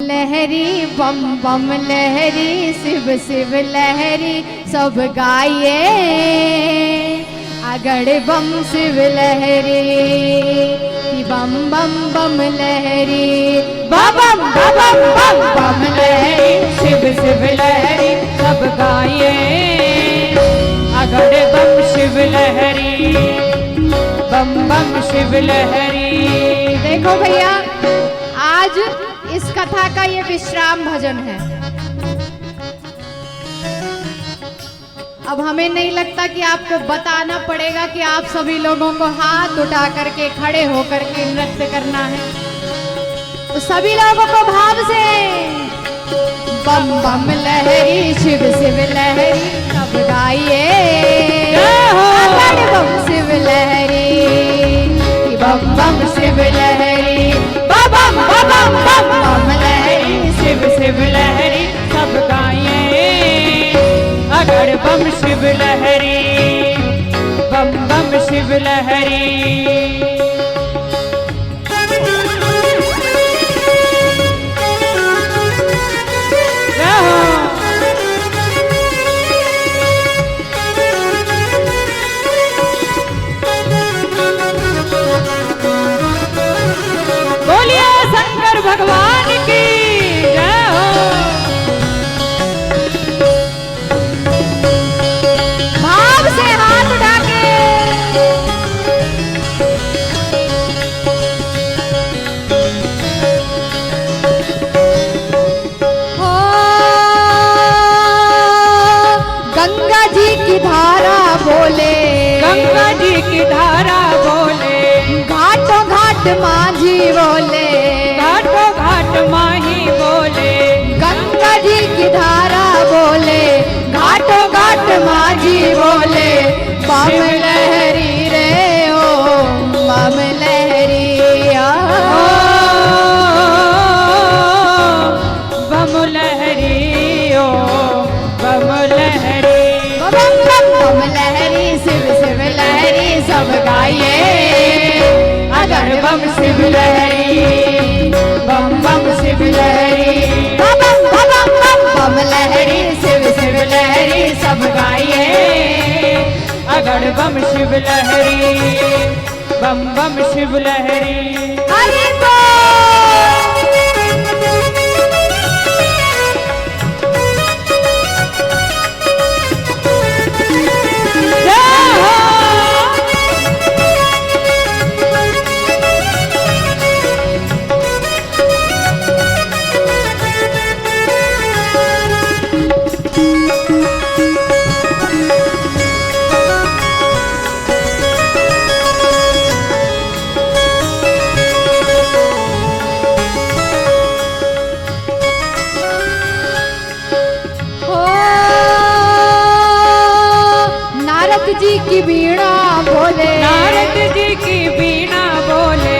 लहरी बम बम लहरी, शिव शिव लहरी सब गाइए। अगड़ बम शिव लहरी कि बम बम बम लहरी, बम बम बम बम बम लहरी, शिव शिव लहरी सब गाइए। अगड़ बम शिव लहरी, बम बम शिव लहरी। देखो भैया, आज इस कथा का ये विश्राम भजन है। अब हमें नहीं लगता कि आपको बताना पड़ेगा कि आप सभी लोगों को हाथ उठा करके खड़े होकर के नृत्य करना है। तो सभी लोगों को भाव से बम बम लहरी, शिव शिव लहरी सब गाइए। बम शिव लहरी, बम बम शिव लहरी, बम बम बम बम बम लहरी, शिव शिव लहरी सब गाइए। अगड़ बम शिव लहरी, बम बम शिव लहरी। बोलिए शंकर भगवान की जय हो। भाव से हाथ उठा के हो। गंगा जी की धारा बोले, गंगा जी की धारा बोले, घाटों घाट माझी बोले, घाटो घाट माही बोले। गंगा जी की धारा बोले, घाटों घाट माझी बोले। बम लहरी रे ओ बम लहरी ओ बम लहरी, ओ बम लहरी। बम बम बम लहरी, शिव शिव लहरी सब गाइए। अगड़ बम शिव लहरी, बम बम शिव लहरी। बम बम बम बम लहरी, शिव शिव लहरी सब गाइए। अगड़ बम शिव लहरी, बम बम शिव लहरी। हरि बोल। जय हो। हो नारद जी की बीणा बोले, नारद जी की बीणा बोले,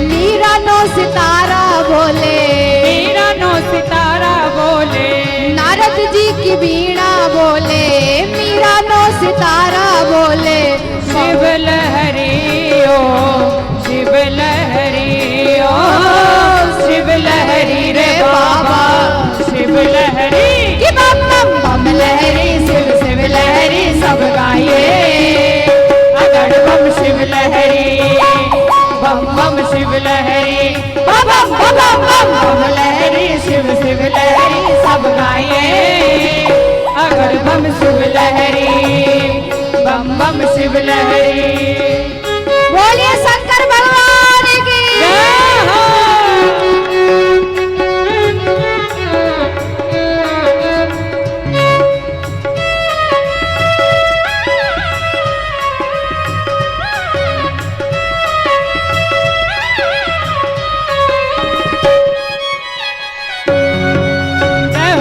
मीरा नो सितारा बोले। मीरा नो सितारा बोले। नारद जी की बीणा बोले, मीरा नो सितारा बोले। शिव लहरी ओ शिव लहरी, ओ शिव लहरी रे बाबा शिव लहरी। कि बम बम बम लहरी, शिव शिव लहरी सब गाइए। अगड़ बम शिव लहरी, बम बम शिव लहरी। बम बम बम बम बम लहरी, शिव शिव लहरी सब गाइए। अगड़ बम शिव लहरी, बम बम शिव लहरी। बोलिए शंकर भगवान की जय हो।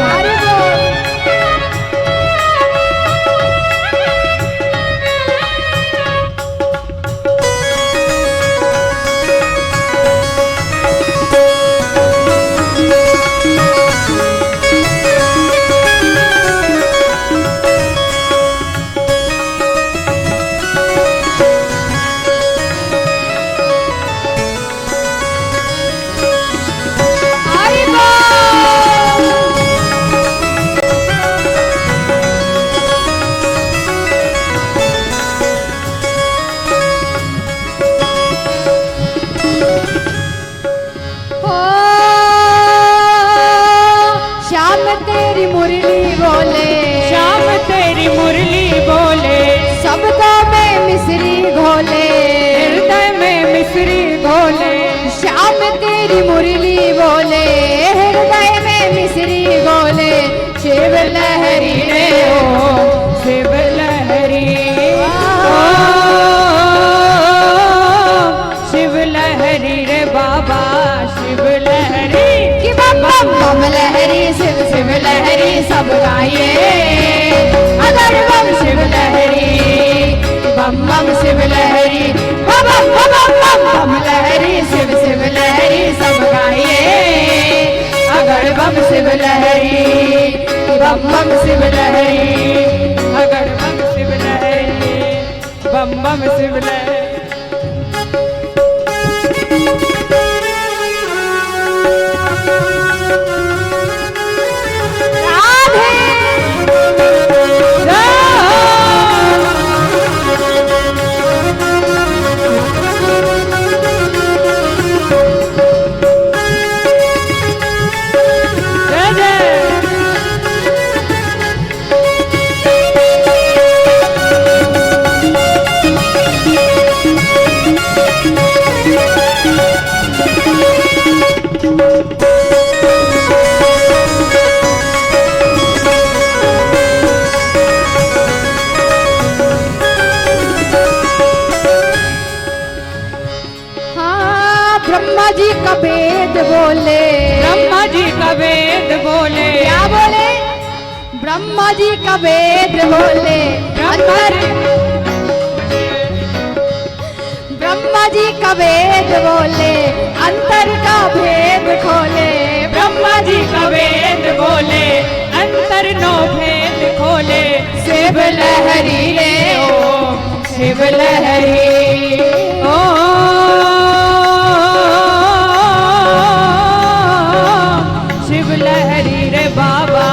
हरि बोल। सब गाइए अगर बम शिव लहरी बम बम शिव लहरी बम बम बम बम बम लहरी शिव शिव लहरी सब गाइए अगर बम शिव लहरी बम बम शिव लहरी अगर बम शिव लहरी बम बम शिव लहरी ब्रह्मा जी का वेद बोले ब्रह्मा जी का वेद बोले क्या बोले ब्रह्मा जी का वेद बोले अंतर ब्रह्मा जी का वेद बोले अंतर का भेद खोले ब्रह्मा जी का वेद बोले अंतर नो भेद खोले शिव लहरी रे ओम शिव लहरी ओ शिव लहरी रे बाबा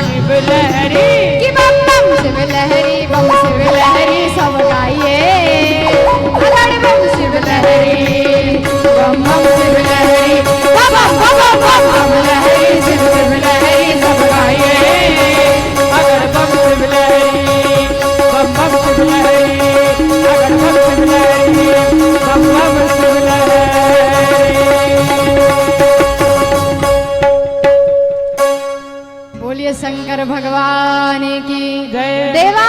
शिव लहरी कि बम बम शिव लहरी बम शिव लहरी सब गाइए अगर बम शिव लहरी बम बम शिव लहरी बम बम बम बम बम लहरी शिव शिव लहरी सब गाइए अगर बम शिव लहरी बम बम शिव लहरी अगर बम शिव लहरी बम बम शिव लहरी बोलिए शंकर भगवान की जय। देवा